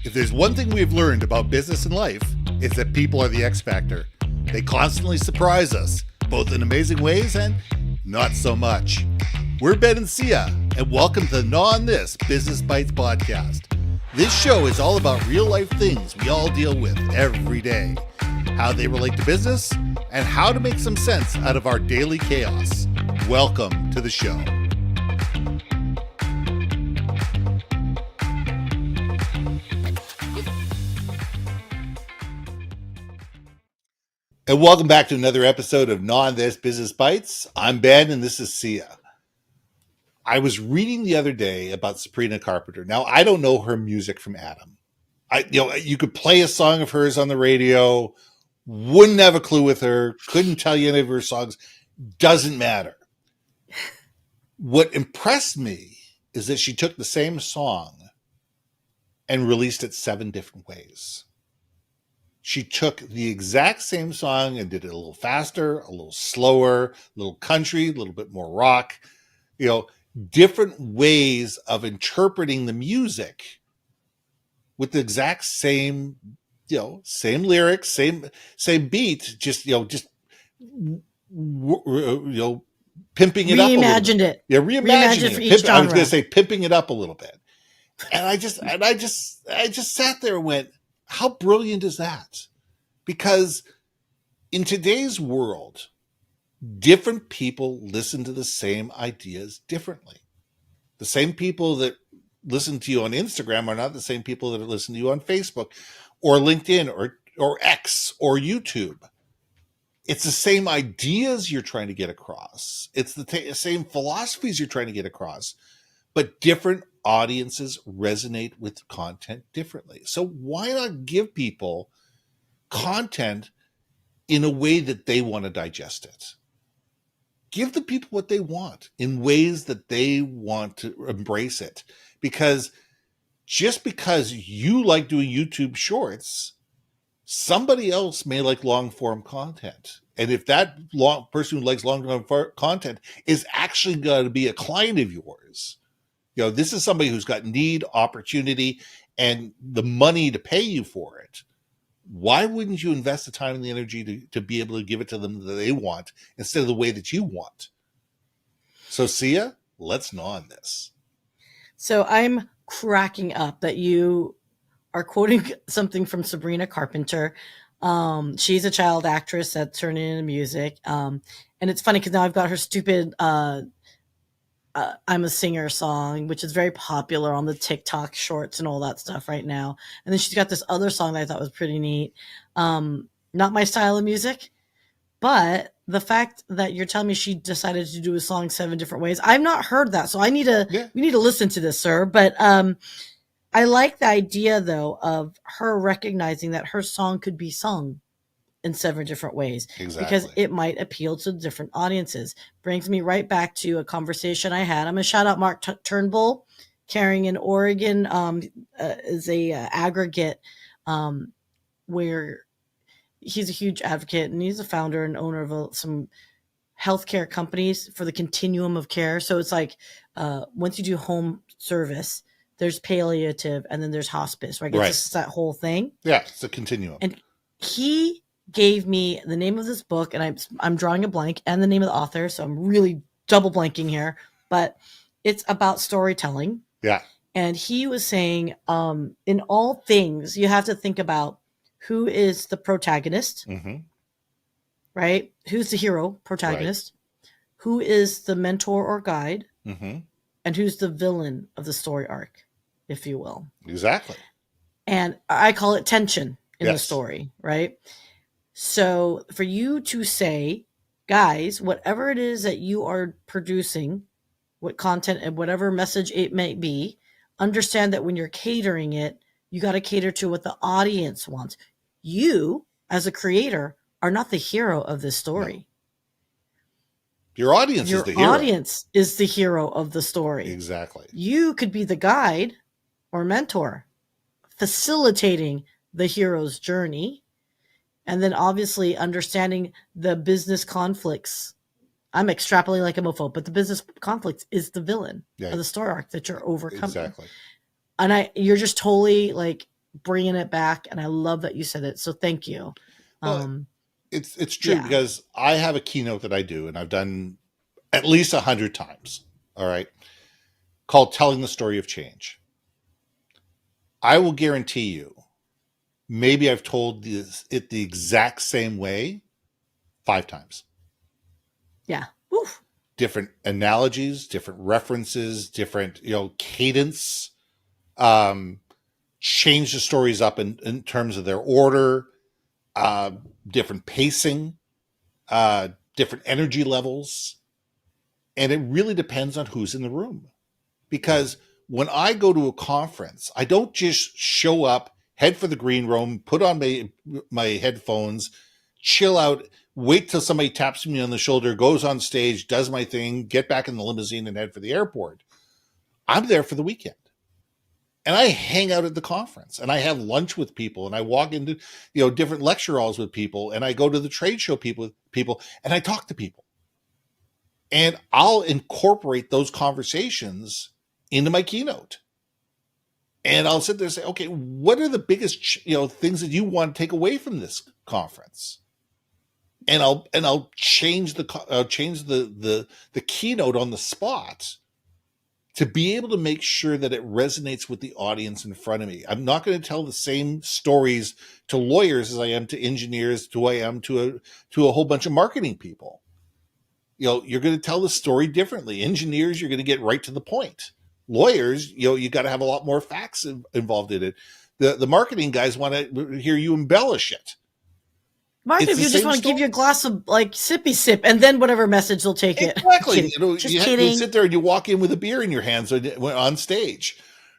If there's one thing we've learned about business and life, it's that people are the X factor. They constantly surprise us, both in amazing ways and not so much. We're Ben and Sia, and welcome to the Gnaw on This Business Bites podcast. This show is all about real life things we all deal with every day, how they relate to business, and how to make some sense out of our daily chaos. Welcome to the show. And welcome back to another episode of Gnaw on This Business Bites. I'm Ben, and this is Sia. I was reading the other day about Sabrina Carpenter. Now, I don't know her music from Adam. You could play a song of hers on the radio, wouldn't have a clue with her, couldn't tell you any of her songs. Doesn't matter. What impressed me is that she took the same song and released it 7 different ways. She took the exact same song and did it a little faster, a little slower, a little country, a little bit more rock, different ways of interpreting the music with the exact same, same lyrics, same beat, just pimping it up. Reimagined it. Yeah, reimagined it. I was going to say pimping it up a little bit. And I just sat there and went, how brilliant is that? Because in today's world, different people listen to the same ideas differently. The same people that listen to you on Instagram are not the same people that listen to you on Facebook or LinkedIn or X or YouTube. It's the same ideas you're trying to get across. It's the same philosophies you're trying to get across, but different audiences resonate with content differently. So why not give people content in a way that they want to digest it? Give the people what they want in ways that they want to embrace it. Because just because you like doing YouTube shorts, somebody else may like long form content. And if that person who likes long form content is actually going to be a client of yours, this is somebody who's got need, opportunity, and the money to pay you for it. Why wouldn't you invest the time and the energy to be able to give it to them that they want instead of the way that you want? So, Sia, let's gnaw on this. So I'm cracking up that you are quoting something from Sabrina Carpenter. She's a child actress that's turning into music. And it's funny because now I've got her stupid I'm a Singer song, which is very popular on the TikTok shorts and all that stuff right now. And then she's got this other song that I thought was pretty neat. Not my style of music, but the fact that you're telling me she decided to do a song 7 different ways. I've not heard that. So we need to listen to this, sir. But I like the idea though of her recognizing that her song could be sung in 7 different ways. Exactly. Because it might appeal to different audiences. Brings me right back to a conversation I had. I'm going to shout out Mark Turnbull, Caring in Oregon, is a aggregate where he's a huge advocate and he's a founder and owner of some healthcare companies for the continuum of care. So it's like once you do home service, there's palliative and then there's hospice, right? It's that whole thing. Yeah, it's a continuum. And he gave me the name of this book, and I'm drawing a blank, and the name of the author, so I'm really double blanking here, but it's about storytelling. Yeah. And he was saying, in all things, you have to think about who is the protagonist, right? Who's the hero, protagonist? Right. Who is the mentor or guide? And who's the villain of the story arc, if you will. Exactly. And I call it tension in the story, right? So for you to say, guys, whatever it is that you are producing, what content and whatever message it may be, understand that when you're catering it, you got to cater to what the audience wants. You, as a creator, are not the hero of this story. No. Your audience is the hero. Your audience is the hero of the story. Exactly. You could be the guide or mentor, facilitating the hero's journey. And then obviously understanding the business conflicts. I'm extrapolating like a mofo, but the business conflicts is the villain of the story arc that you're overcoming. Exactly. And you're just totally like bringing it back, and I love that you said it. So thank you. Well, it's true because I have a keynote that I do, and I've done at least 100 times. All right, called "Telling the Story of Change." I will guarantee you, maybe I've told it the exact same way 5 times. Yeah. Oof. Different analogies, different references, different cadence. Change the stories up in terms of their order, different pacing, different energy levels. And it really depends on who's in the room. Because when I go to a conference, I don't just show up, head for the green room, put on my headphones, chill out, wait till somebody taps me on the shoulder, goes on stage, does my thing, get back in the limousine and head for the airport. I'm there for the weekend. And I hang out at the conference and I have lunch with people and I walk into, different lecture halls with people and I go to the trade show people and I talk to people. And I'll incorporate those conversations into my keynote. And I'll sit there and say, okay, what are the biggest, things that you want to take away from this conference? And I'll change the keynote on the spot to be able to make sure that it resonates with the audience in front of me. I'm not going to tell the same stories to lawyers as I am to engineers, to I am to a whole bunch of marketing people. You're going to tell the story differently. Engineers, you're going to get right to the point. Lawyers, you got to have a lot more facts involved in it. The marketing guys want to hear you embellish it. Marketing, if you just want to give you a glass of sippy sip, and then whatever message they'll take it. Exactly. You sit there and you walk in with a beer in your hands on stage.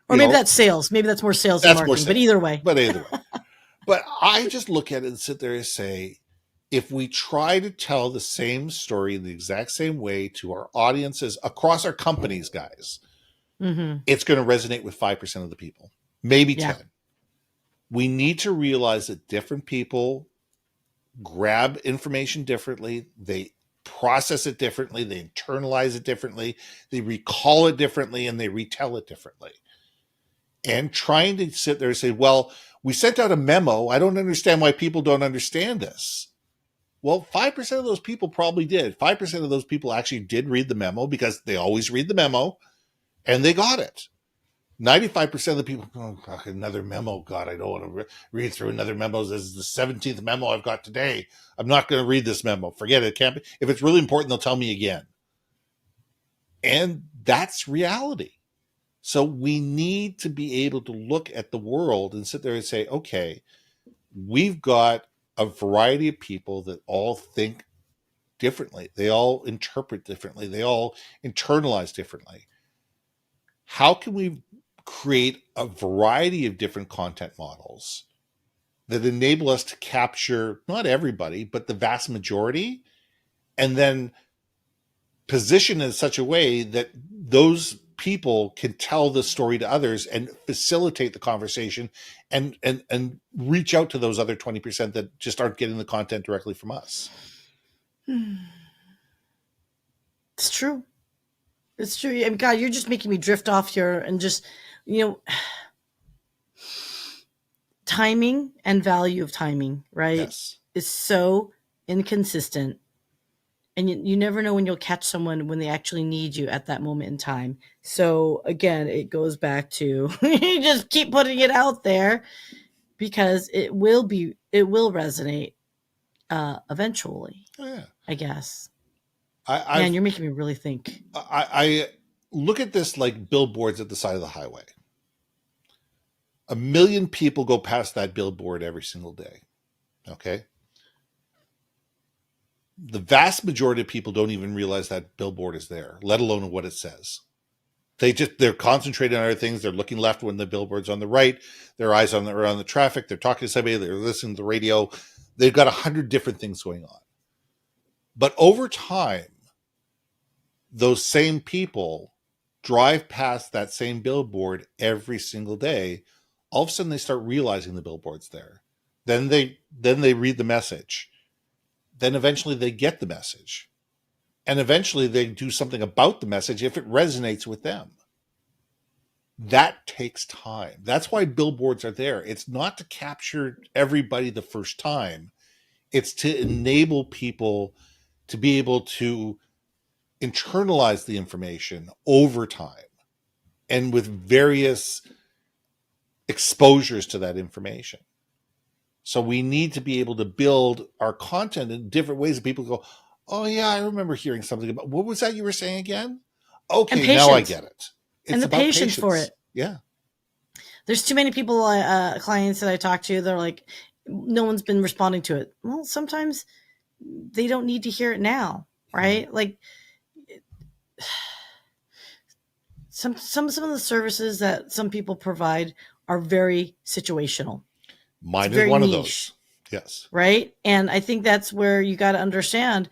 Or maybe that's sales. Maybe that's more sales than marketing. But either way. But I just look at it and sit there and say, if we try to tell the same story in the exact same way to our audiences across our companies, guys, it's going to resonate with 5% of the people, maybe 10. We need to realize that different people grab information differently. They process it differently. They internalize it differently. They recall it differently, and they retell it differently. And trying to sit there and say, well, we sent out a memo. I don't understand why people don't understand this. Well, 5% of those people probably did. 5% of those people actually did read the memo because they always read the memo and they got it. 95% of the people, oh, God, another memo. God, I don't want to read through another memo. This is the 17th memo I've got today. I'm not going to read this memo. Forget it. Can't be. If it's really important, they'll tell me again. And that's reality. So we need to be able to look at the world and sit there and say, okay, we've got a variety of people that all think differently. They all interpret differently. They all internalize differently. How can we create a variety of different content models that enable us to capture not everybody, but the vast majority, and then position in such a way that those people can tell the story to others and facilitate the conversation and reach out to those other 20% that just aren't getting the content directly from us. It's true. It's true. I mean, God, you're just making me drift off here and just, timing and value of timing, right? Yes. Is so inconsistent. And you never know when you'll catch someone when they actually need you at that moment in time. So again, it goes back to you just keep putting it out there because it will resonate eventually. Oh, yeah. I guess. Man, you're making me really think. I look at this like billboards at the side of the highway. 1 million people go past that billboard every single day. Okay. The vast majority of people don't even realize that billboard is there, let alone what it says. They're concentrating on other things. They're looking left when the billboard's on the right. Their eyes are on the traffic. They're talking to somebody. They're listening to the radio. They've got 100 different things going on. But over time, those same people drive past that same billboard every single day. All of a sudden, they start realizing the billboard's there. Then they read the message. Then eventually they get the message. And eventually they do something about the message if it resonates with them. That takes time. That's why billboards are there. It's not to capture everybody the first time. It's to enable people to be able to internalize the information over time and with various exposures to that information. So we need to be able to build our content in different ways that people go, oh yeah, I remember hearing something about, what was that you were saying again? Okay, now I get it. It's and the about patience for it. Yeah. There's too many people, clients that I talk to, they're like, no one's been responding to it. Well, sometimes they don't need to hear it now, right? Like some of the services that some people provide are very situational. Mine is one of those. Yes. Right. And I think that's where you got to understand,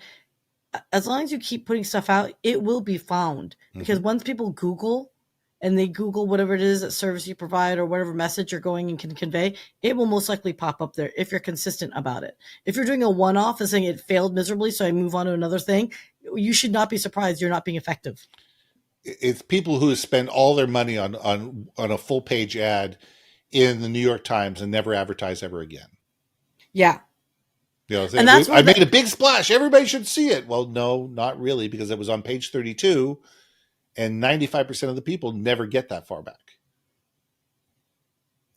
as long as you keep putting stuff out, it will be found. Because once people Google and they Google whatever it is that service you provide or whatever message you're going and can convey, it will most likely pop up there if you're consistent about it. If you're doing a one-off and saying it failed miserably, so I move on to another thing, you should not be surprised you're not being effective. It's people who spend all their money on a full page ad in the New York Times and never advertise ever again. Yeah. You know, and that's I made a big splash. Everybody should see it. Well, no, not really, because it was on page 32 and 95% of the people never get that far back.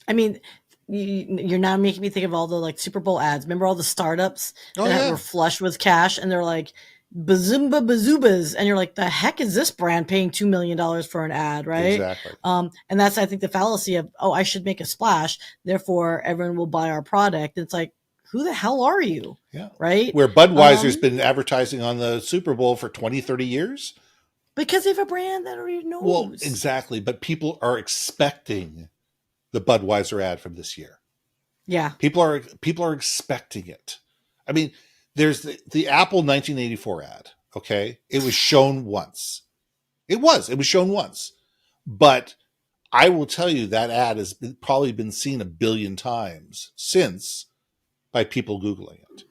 I mean, you're now making me think of all the like Super Bowl ads. Remember all the startups that were flush with cash and they're like, Bazumba Bazubas, and you're like, the heck is this brand paying $2 million for an ad, right? Exactly. And that's, I think, the fallacy of, oh, I should make a splash, therefore everyone will buy our product. It's like, who the hell are you? Yeah. Right? Where Budweiser's been advertising on the Super Bowl for 20, 30 years. Because they have a brand that already knows. Well, exactly. But people are expecting the Budweiser ad from this year. Yeah. People are expecting it. I mean, there's the Apple 1984 ad, okay? It was shown once. It was shown once. But I will tell you that ad has probably been seen 1 billion times since by people Googling it.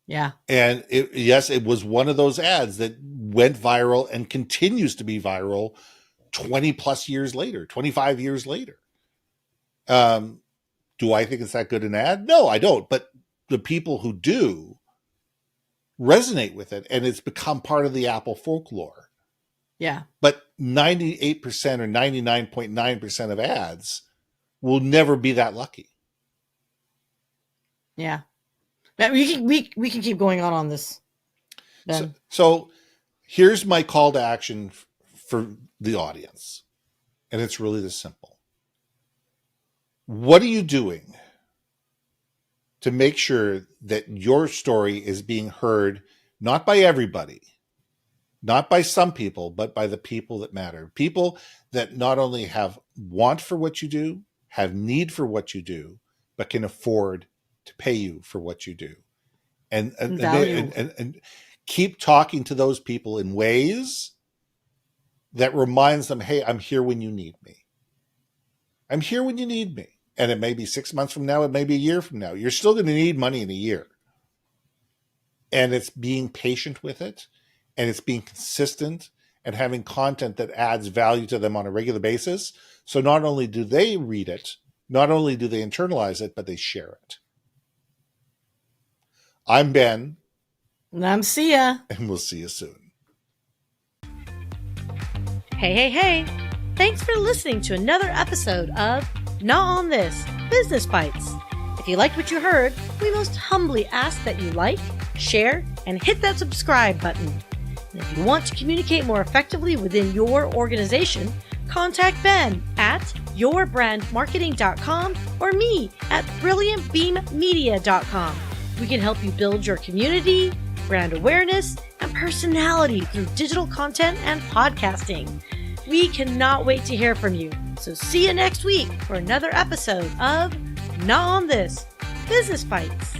Yeah. And it was one of those ads that went viral and continues to be viral 20 plus years later, 25 years later. Do I think it's that good an ad? No, I don't. But the people who do resonate with it, and it's become part of the Apple folklore. Yeah. But 98% or 99.9% of ads will never be that lucky. Yeah. We can keep going on this. So here's my call to action for the audience. And it's really this simple. What are you doing to make sure that your story is being heard, not by everybody, not by some people, but by the people that matter? People that not only have want for what you do, have need for what you do, but can afford to pay you for what you do. And keep talking to those people in ways that reminds them, hey, I'm here when you need me. I'm here when you need me. And it may be 6 months from now, it may be a year from now. You're still going to need money in a year. And it's being patient with it, and it's being consistent and having content that adds value to them on a regular basis. So not only do they read it, not only do they internalize it, but they share it. I'm Ben. And I'm Sia. And we'll see you soon. Hey. Thanks for listening to another episode of Not On This, Business Bites. If you liked what you heard, we most humbly ask that you like, share, and hit that subscribe button. And if you want to communicate more effectively within your organization, contact Ben at yourbrandmarketing.com or me at brilliantbeammedia.com. We can help you build your community, brand awareness, and personality through digital content and podcasting. We cannot wait to hear from you. So see you next week for another episode of Not On This, Business Bites.